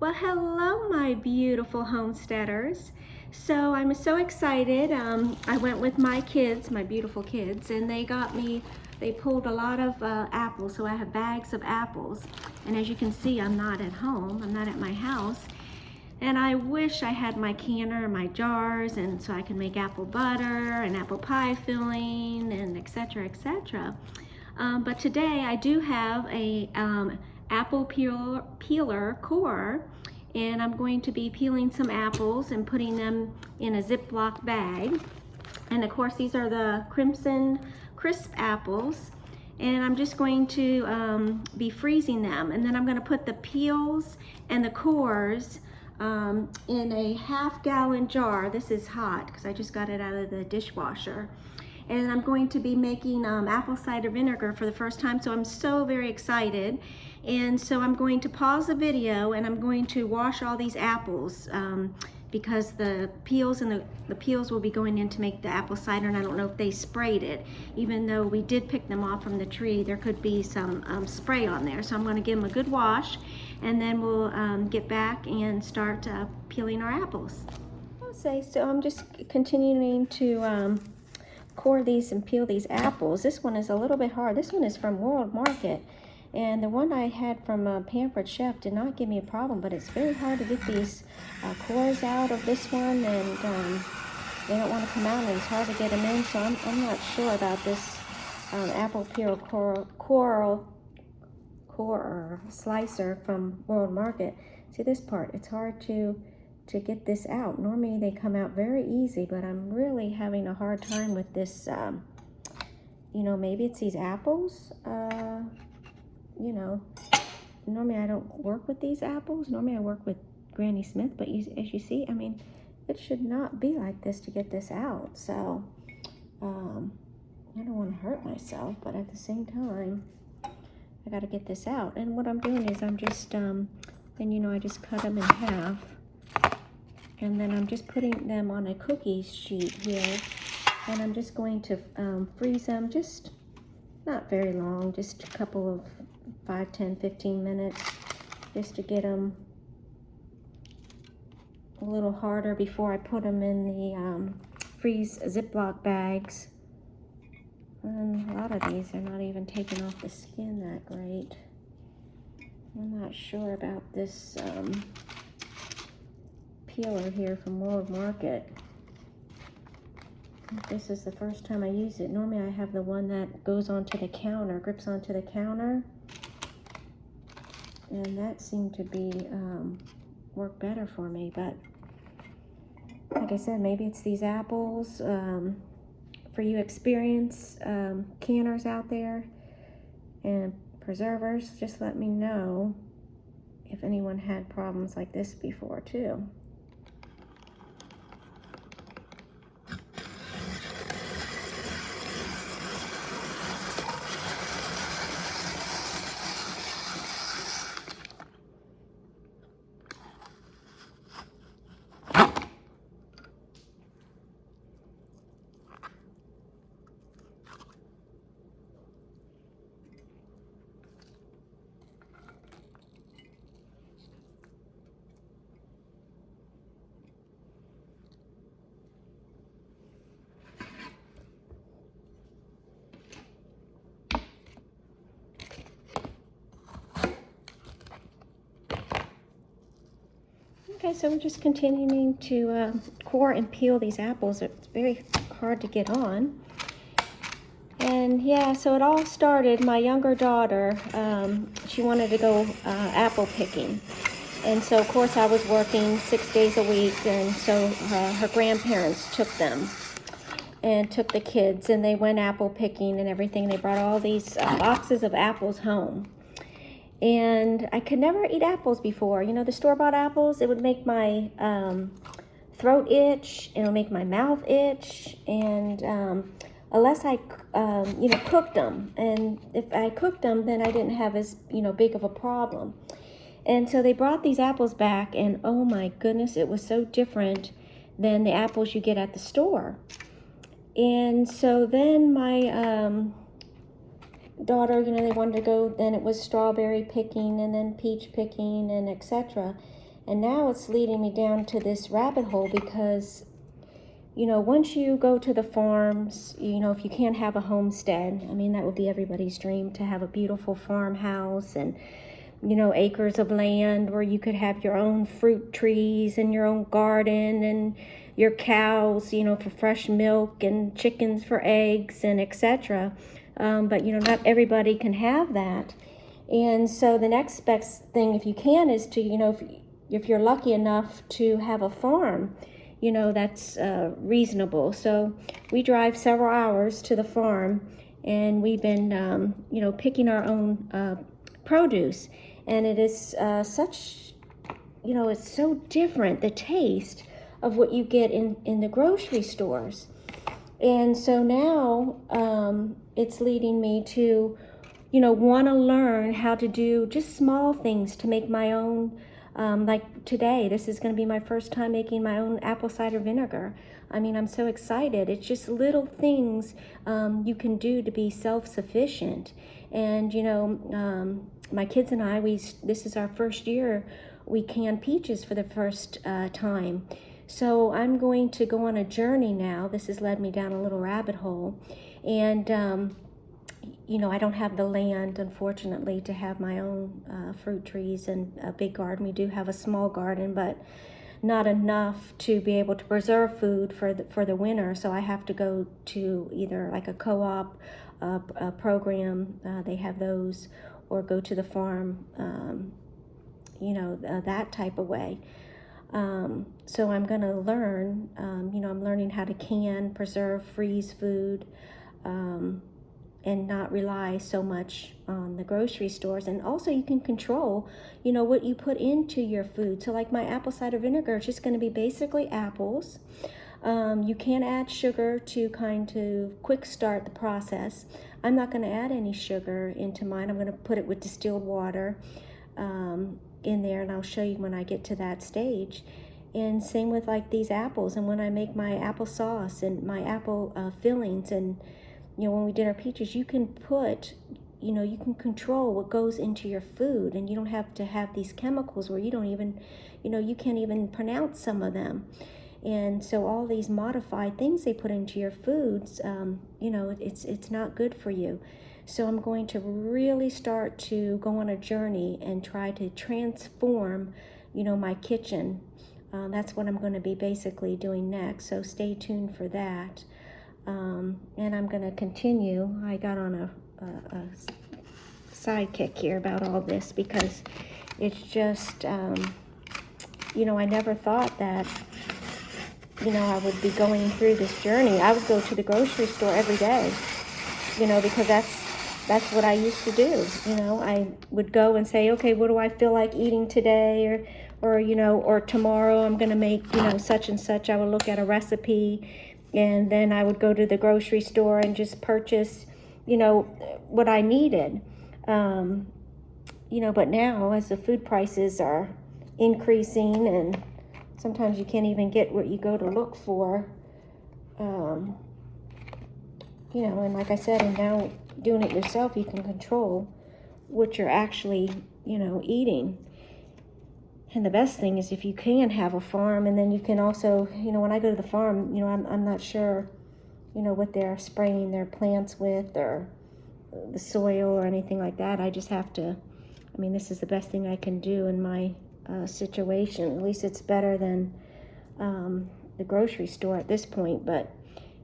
Well, hello, my beautiful homesteaders. So I'm so excited. I went with my kids, my beautiful kids, and they pulled a lot of apples. So I have bags of apples. And as you can see, I'm not at home. I'm not at my house. And I wish I had my canner and my jars, and so I can make apple butter and apple pie filling and etc. etc. But today I do have a apple peeler core, and I'm going to be peeling some apples and putting them in a Ziploc bag. And of course these are the Crimson Crisp apples, and I'm just going to be freezing them, and then I'm going to put the peels and the cores in a half-gallon jar. This is hot because I just got it out of the dishwasher. And I'm going to be making apple cider vinegar for the first time, so I'm so very excited. And so I'm going to pause the video and I'm going to wash all these apples because the peels and the peels will be going in to make the apple cider, and I don't know if they sprayed it. Even though we did pick them off from the tree, there could be some spray on there. So I'm going to give them a good wash, and then we'll get back and start peeling our apples. So I'm just continuing to core these and peel these apples. This one is a little bit hard. This one is from World Market, and the one I had from Pampered Chef did not give me a problem, but it's very hard to get these cores out of this one, and they don't want to come out, and it's hard to get them in, so I'm not sure about this apple peel core slicer from World Market. See this part, it's hard to get this out. Normally they come out very easy, but I'm really having a hard time with this. You know, maybe it's these apples. You know, normally I don't work with these apples. Normally I work with Granny Smith, but as you see, I mean, it should not be like this to get this out. So I don't want to hurt myself, but at the same time, I got to get this out. And what I'm doing is I'm just, and you know, I just cut them in half. And then I'm just putting them on a cookie sheet here. And I'm just going to freeze them, just not very long, just a couple of 5, 10, 15 minutes, just to get them a little harder before I put them in the freeze Ziploc bags. And a lot of these are not even taking off the skin that great. I'm not sure about this peeler here from World Market. This is the first time I use it. Normally I have the one that goes onto the counter, grips onto the counter, and that seemed to be work better for me. But like I said, maybe it's these apples. For you experienced canners out there and preservers, just let me know if anyone had problems like this before too. Okay, so we're just continuing to core and peel these apples. It's very hard to get on. And yeah, so it all started, my younger daughter, she wanted to go apple picking. And so of course I was working 6 days a week, and so her grandparents took them and took the kids, and they went apple picking and everything. They brought all these boxes of apples home. And I could never eat apples before. You know, the store-bought apples, it would make my throat itch, and it would make my mouth itch, and unless I, you know, cooked them. And if I cooked them, then I didn't have as, you know, big of a problem. And so they brought these apples back, and oh my goodness, it was so different than the apples you get at the store. And so then my daughter, you know, they wanted to go, then it was strawberry picking and then peach picking and etc. And now it's leading me down to this rabbit hole because, you know, once you go to the farms, you know, if you can't have a homestead, I mean, that would be everybody's dream, to have a beautiful farmhouse and, you know, acres of land where you could have your own fruit trees and your own garden and your cows, you know, for fresh milk, and chickens for eggs, and etc. But, you know, not everybody can have that. And so the next best thing, if you can, is to, you know, if you're lucky enough to have a farm, you know, that's reasonable. So we drive several hours to the farm, and we've been, you know, picking our own produce. And it is such, you know, it's so different, the taste of what you get in the grocery stores. And so now it's leading me to, you know, want to learn how to do just small things to make my own. Like today, this is going to be my first time making my own apple cider vinegar. I mean, I'm so excited. It's just little things you can do to be self-sufficient. And, you know, my kids and I, this is our first year we canned peaches for the first time. So I'm going to go on a journey now. This has led me down a little rabbit hole. And, you know, I don't have the land, unfortunately, to have my own fruit trees and a big garden. We do have a small garden, but not enough to be able to preserve food for the winter. So I have to go to either like a co-op program, they have those, or go to the farm, you know, that type of way. So I'm going to learn, you know, I'm learning how to can, preserve, freeze food, and not rely so much on the grocery stores. And also you can control, you know, what you put into your food. So like my apple cider vinegar, it's just going to be basically apples. You can add sugar to kind of quick start the process. I'm not going to add any sugar into mine. I'm going to put it with distilled water in there, and I'll show you when I get to that stage. And same with like these apples. And when I make my apple sauce and my apple fillings, and you know, when we did our peaches, you can put, you know, you can control what goes into your food, and you don't have to have these chemicals where you don't even, you know, you can't even pronounce some of them. And so all these modified things they put into your foods, you know, it's not good for you. So I'm going to really start to go on a journey and try to transform, you know, my kitchen. That's what I'm going to be basically doing next. So stay tuned for that. And I'm going to continue. I got on a sidekick here about all this because it's just, you know, I never thought that, you know, I would be going through this journey. I would go to the grocery store every day, you know, because that's what I used to do. You know, I would go and say, okay, what do I feel like eating today? Or you know, or tomorrow I'm going to make, you know, such and such. I would look at a recipe, and then I would go to the grocery store and just purchase, you know, what I needed. You know, but now as the food prices are increasing, and sometimes you can't even get what you go to look for, you know, and like I said, and now doing it yourself, you can control what you're actually, you know, eating. And the best thing is if you can have a farm, and then you can also, you know, when I go to the farm, you know, I'm not sure, you know, what they're spraying their plants with, or the soil or anything like that. I just have to, I mean, this is the best thing I can do in my situation. At least it's better than the grocery store at this point. But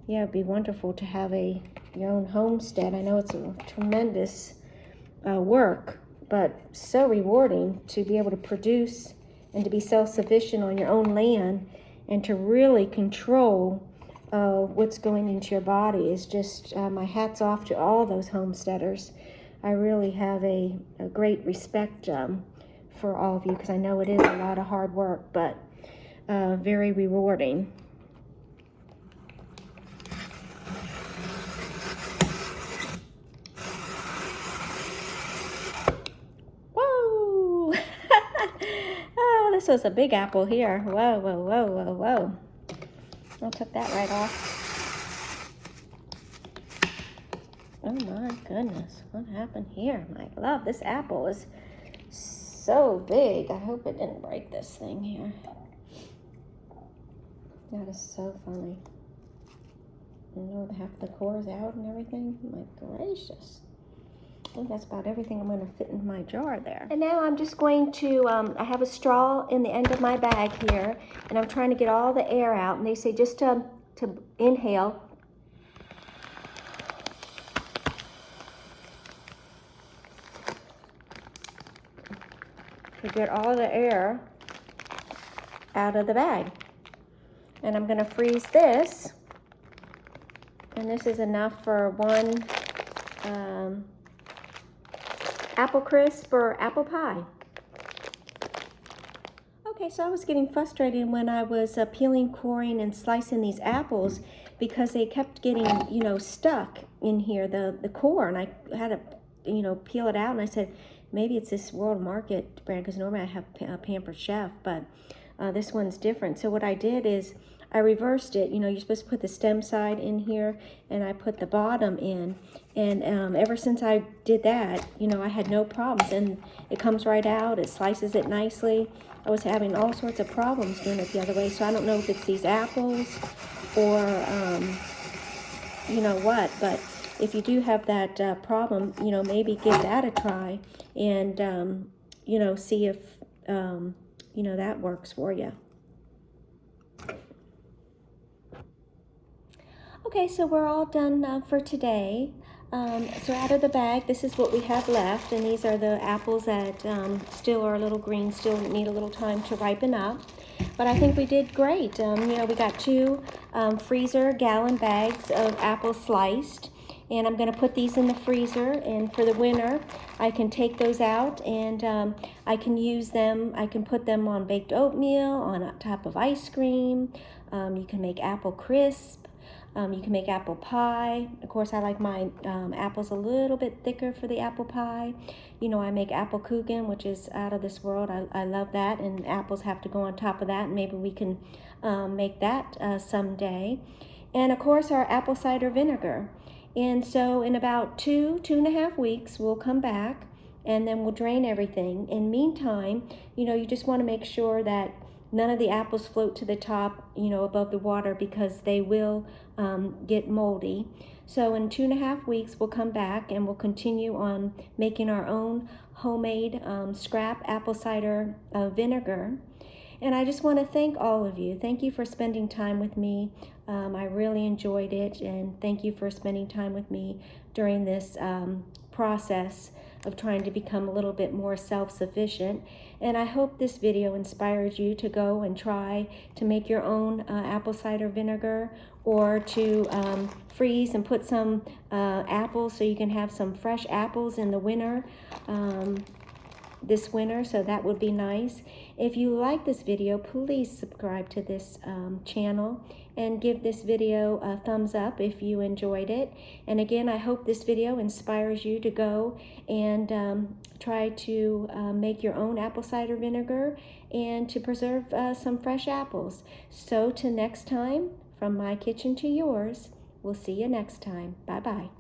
yeah, it'd be wonderful to have your own homestead. I know it's a tremendous work, but so rewarding to be able to produce and to be self-sufficient on your own land, and to really control what's going into your body. Is just, my hat's off to all those homesteaders. I really have a great respect for all of you, because I know it is a lot of hard work, but very rewarding. Whoa! Oh, this was a big apple here. Whoa, whoa, whoa, whoa, whoa. I'll took that right off. Oh my goodness, what happened here? My love, this apple is so big. I hope it didn't break this thing here. That is so funny. You know, half the core is out and everything. My gracious. I think that's about everything I'm going to fit in my jar there. And now I'm just going to, I have a straw in the end of my bag here, and I'm trying to get all the air out. And they say just to inhale. To get all the air out of the bag. And I'm going to freeze this. And this is enough for one apple crisp or apple pie. Okay, so I was getting frustrated when I was peeling, coring, and slicing these apples because they kept getting, you know, stuck in here, the core, and I had to, you know, peel it out. And I said, maybe it's this World Market brand, because normally I have a Pampered Chef, but this one's different. So what I did is I reversed it. You know, you're supposed to put the stem side in here, and I put the bottom in. And ever since I did that, you know, I had no problems. And it comes right out. It slices it nicely. I was having all sorts of problems doing it the other way. So I don't know if it's these apples or, you know what. But if you do have that problem, you know, maybe give that a try. And, you know, see if, you know, that works for you. Okay, so we're all done for today. So out of the bag, this is what we have left, and these are the apples that still are a little green, still need a little time to ripen up. But I think we did great. You know, we got 2 freezer gallon bags of apples sliced, and I'm going to put these in the freezer, and for the winter, I can take those out, and I can use them. I can put them on baked oatmeal, on top of ice cream. You can make apple crisp. You can make apple pie. Of course, I like my apples a little bit thicker for the apple pie. You know, I make apple kuchen, which is out of this world. I love that, and apples have to go on top of that, and maybe we can make that someday. And of course, our apple cider vinegar. And so in about 2.5 weeks, we'll come back, and then we'll drain everything. In meantime, you know, you just want to make sure that none of the apples float to the top, you know, above the water, because they will get moldy. So in 2.5 weeks, we'll come back and we'll continue on making our own homemade scrap apple cider vinegar. And I just want to thank all of you. Thank you for spending time with me. I really enjoyed it, and thank you for spending time with me during this process of trying to become a little bit more self-sufficient. And I hope this video inspires you to go and try to make your own apple cider vinegar, or to freeze and put some apples so you can have some fresh apples in the winter, this winter, so that would be nice. If you like this video, please subscribe to this channel and give this video a thumbs up if you enjoyed it. And again, I hope this video inspires you to go and try to make your own apple cider vinegar and to preserve some fresh apples. So till next time, from my kitchen to yours, we'll see you next time. Bye-bye.